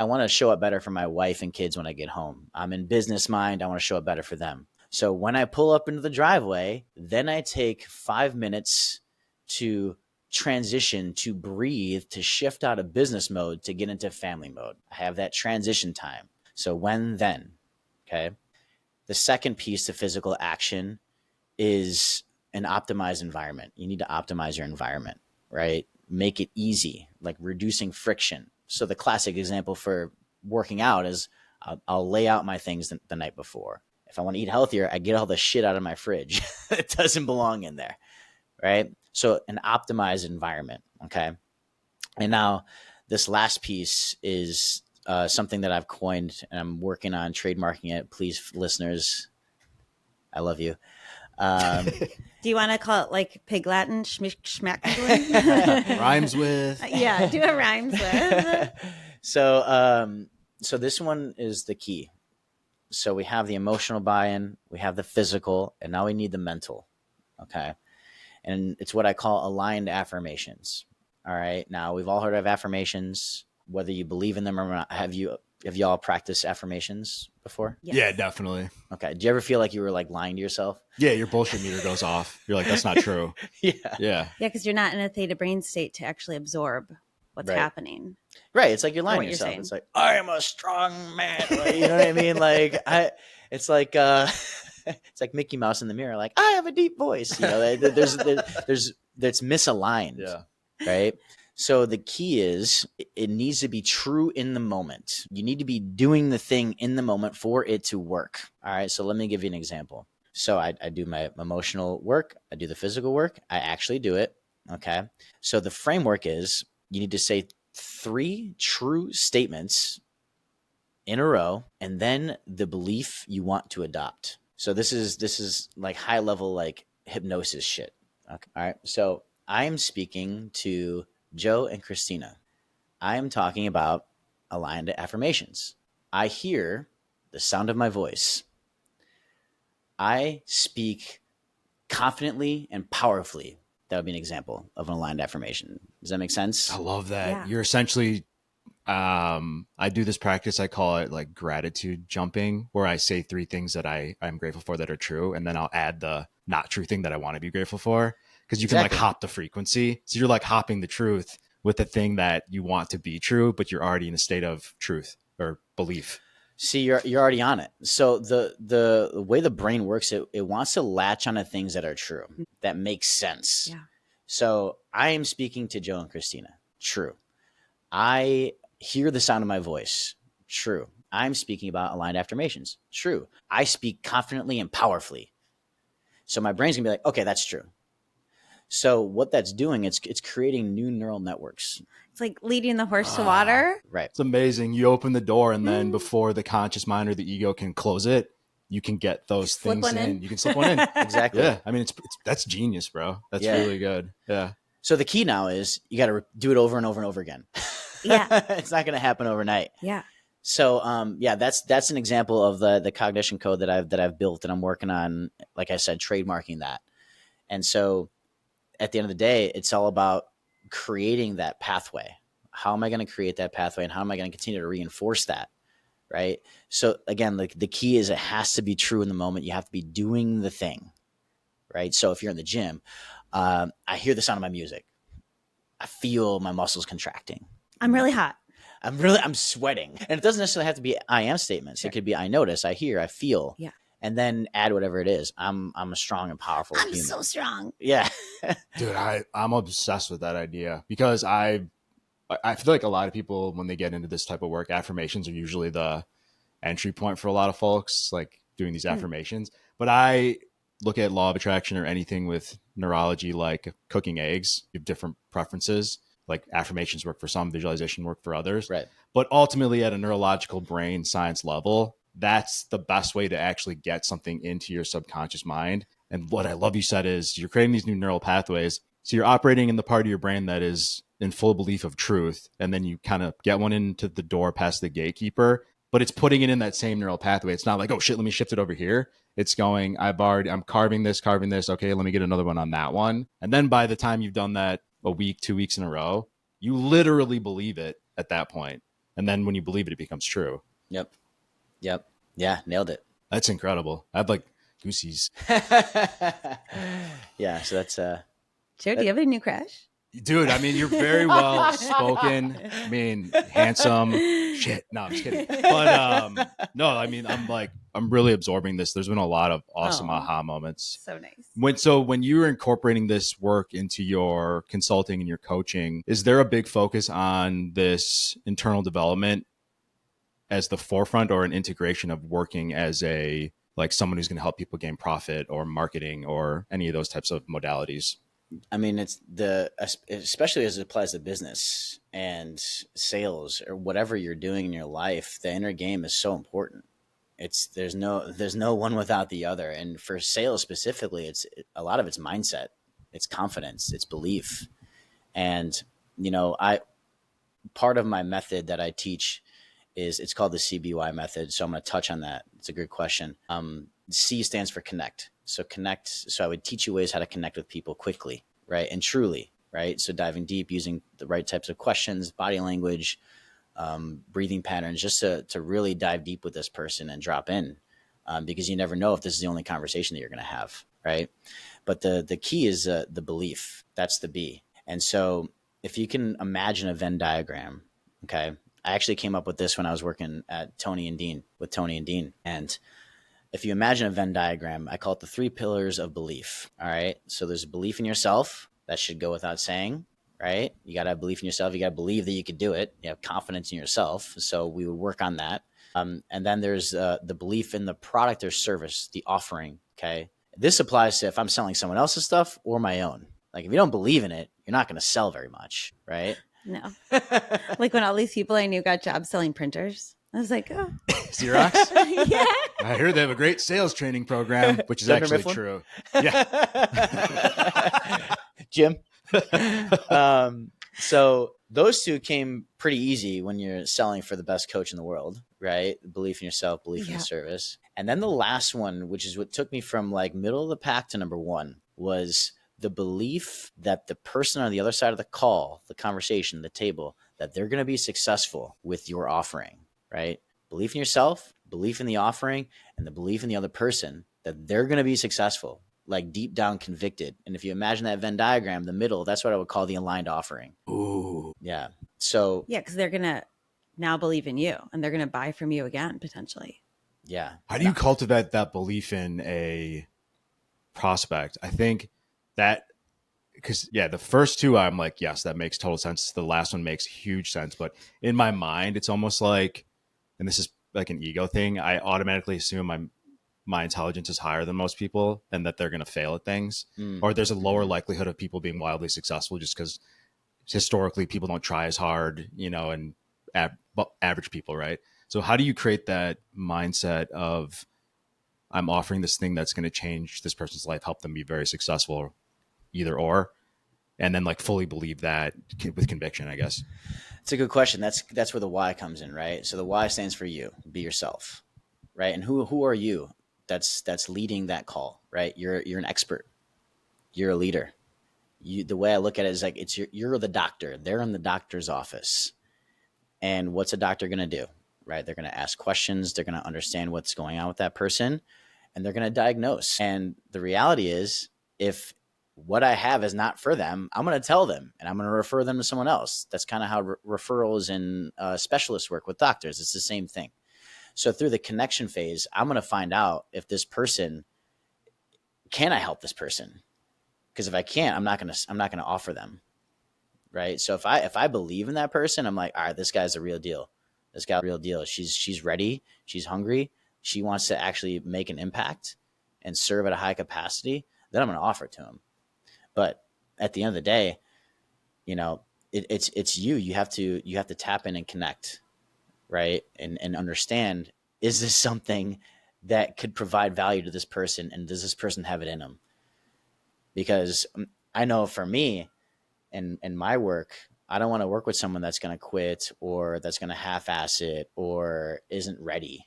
I want to show up better for my wife and kids when I get home. I'm in business mind. I want to show up better for them. So when I pull up into the driveway, then I take 5 minutes to transition, to breathe, to shift out of business mode, to get into family mode. I have that transition time. So when, then, okay? The second piece of physical action is an optimized environment. You need to optimize your environment, right? Make it easy, like reducing friction. So the classic example for working out is I'll lay out my things the night before. If I want to eat healthier, I get all the shit out of my fridge. It doesn't belong in there, right? So an optimized environment, okay? And now this last piece is something that I've coined, and I'm working on trademarking it. Please, listeners, I love you. Do you want to call it like Pig Latin? Schmack? Rhymes with. Yeah, do a rhymes with. So this one is the key. So we have the emotional buy-in, we have the physical, and now we need the mental. Okay. And it's what I call aligned affirmations. All right. Now we've all heard of affirmations, whether you believe in them or not. Have y'all practiced affirmations before? Yes. Yeah, definitely. Okay. Do you ever feel like you were like lying to yourself? Yeah, your bullshit meter goes off. You're like, that's not true. Yeah. Yeah. Yeah, because you're not in a theta brain state to actually absorb what's Right. happening. Right. It's like you're lying what to you're yourself. saying. It's like, I am a strong man. Like, you know what I mean? Like it's like it's like Mickey Mouse in the mirror, like, I have a deep voice. You know, there's that's misaligned. Yeah. Right. So the key is it needs to be true in the moment. You need to be doing the thing in the moment for it to work. All right. So let me give you an example. So I do my emotional work. I do the physical work. I actually do it. Okay. So the framework is you need to say 3 true statements in a row, and then the belief you want to adopt. So this is like high level, like hypnosis shit. Okay. All right. So I am speaking to Joe and Christina. I am talking about aligned affirmations. I hear the sound of my voice. I speak confidently and powerfully. That would be an example of an aligned affirmation. Does that make sense? I love that. Yeah. You're essentially, I do this practice. I call it like gratitude jumping, where I say 3 things that I'm grateful for that are true. And then I'll add the not true thing that I want to be grateful for. Because you can like hop the frequency. So you're like hopping the truth with the thing that you want to be true, but you're already in a state of truth or belief. See, you're already on it. So the way the brain works, it wants to latch on to things that are true, that make sense. Yeah. So I am speaking to Joe and Christina. True. I hear the sound of my voice. True. I'm speaking about aligned affirmations. True. I speak confidently and powerfully. So my brain's gonna be like, okay, that's true. So what that's doing, it's creating new neural networks. It's like leading the horse to water. Right. It's amazing. You open the door, and then before the conscious mind or the ego can close it, you can get those Slip things one in. in. You can slip one in. Exactly. Yeah. I mean, it's that's genius, bro. That's Yeah. really good. Yeah. So the key now is you got to do it over and over and over again. Yeah. It's not going to happen overnight. Yeah. So yeah, that's an example of the cognition code that I've built, and I'm working on, like I said, trademarking that. And so at the end of the day, it's all about creating that pathway. How am I going to create that pathway, and how am I going to continue to reinforce that? Right. So again, like the key is it has to be true in the moment. You have to be doing the thing. Right. So if you're in the gym, I hear the sound of my music. I feel my muscles contracting. I'm really hot. I'm sweating. And it doesn't necessarily have to be I am statements. Sure. It could be I notice, I hear, I feel. Yeah. And then add whatever it is. I'm a strong and powerful I'm human. so strong. Yeah. Dude, I'm obsessed with that idea because I feel like a lot of people, when they get into this type of work, affirmations are usually the entry point for a lot of folks, like doing these affirmations. But I look at law of attraction or anything with neurology, like cooking eggs. You have different preferences. Like affirmations work for some, visualization work for others. Right. But ultimately, at a neurological brain science level, that's the best way to actually get something into your subconscious mind. And what I love you said is you're creating these new neural pathways. So you're operating in the part of your brain that is in full belief of truth. And then you kind of get one into the door past the gatekeeper, but it's putting it in that same neural pathway. It's not like, oh shit, let me shift it over here. It's going, I'm carving this. Okay, let me get another one on that one. And then by the time you've done that a week, 2 weeks in a row, you literally believe it at that point. And then when you believe it, it becomes true. Yep. Yeah, nailed it. That's incredible. I'd like goosies. Yeah, so that's Joe, do you have any new crush? Dude, I mean, you're very well spoken. I mean, handsome. Shit. No, I'm just kidding. But no, I mean, I'm really absorbing this. There's been a lot of awesome aha moments. So nice. When you're incorporating this work into your consulting and your coaching, is there a big focus on this internal development as the forefront, or an integration of working as a like someone who's going to help people gain profit, or marketing, or any of those types of modalities? I mean, it's especially as it applies to business and sales or whatever you're doing in your life, the inner game is so important. There's no one without the other. And for sales specifically, a lot of it's mindset, it's confidence, it's belief. And, part of my method that I teach it's called the CBY method. So I'm going to touch on that. It's a good question. C stands for connect. So connect. So I would teach you ways how to connect with people quickly, right? And truly, right? So diving deep, using the right types of questions, body language, breathing patterns, just to really dive deep with this person and drop in, because you never know if this is the only conversation that you're going to have, right? But the key is the belief. That's the B. And so if you can imagine a Venn diagram, okay, I actually came up with this when I was working at Tony and Dean. And if you imagine a Venn diagram, I call it the 3 pillars of belief. All right. So there's belief in yourself. That should go without saying, right? You got to have belief in yourself. You got to believe that you could do it. You have confidence in yourself. So we would work on that. And then there's the belief in the product or service, the offering. Okay. This applies to if I'm selling someone else's stuff or my own. Like if you don't believe in it, you're not going to sell very much, right? No. Like when all these people I knew got jobs selling printers, I was like, oh. Xerox? Yeah. I hear they have a great sales training program, which is Dunder actually Mifflin? true. Yeah. Jim. So those two came pretty easy when you're selling for the best coach in the world, right? Belief in yourself, belief in the service. And then the last one, which is what took me from like middle of the pack to number 1, was the belief that the person on the other side of the call, the conversation, the table, that they're going to be successful with your offering, right? Belief in yourself, belief in the offering, and the belief in the other person that they're going to be successful, like deep down convicted. And if you imagine that Venn diagram, the middle, that's what I would call the aligned offering. Ooh. Yeah. So yeah, because they're going to now believe in you and they're going to buy from you again, potentially. yeah. How do you cultivate that belief in a prospect? I think that, because the first 2, I'm like, yes, that makes total sense. The last one makes huge sense. But in my mind, it's almost like, and this is like an ego thing, I automatically assume my intelligence is higher than most people and that they're going to fail at things. Or there's a lower likelihood of people being wildly successful just because historically people don't try as hard, and average people, right? So how do you create that mindset of, I'm offering this thing that's going to change this person's life, help them be very successful, either or, and then like fully believe that with conviction, I guess? It's a good question. That's where the why comes in, right? So the why stands for you, be yourself, right? And who are you? That's leading that call, right? You're an expert. You're a leader. The way I look at it is like you're the doctor. They're in the doctor's office. And what's a doctor going to do, right? They're going to ask questions. They're going to understand what's going on with that person, and they're going to diagnose. And the reality is, if what I have is not for them, I'm going to tell them and I'm going to refer them to someone else. That's kind of how referrals and specialists work with doctors. It's the same thing. So through the connection phase, I'm going to find out if this person, can I help this person? Because if I can't, I'm not going to offer them. Right. So if I believe in that person, I'm like, all right, this guy's the real deal. This guy's the real deal. She's ready. She's hungry. She wants to actually make an impact and serve at a high capacity. Then I'm going to offer it to him. But at the end of the day, it's you. You have to tap in and connect, right? And understand, is this something that could provide value to this person, and does this person have it in them? Because I know for me, in my work, I don't want to work with someone that's going to quit or that's going to half-ass it or isn't ready,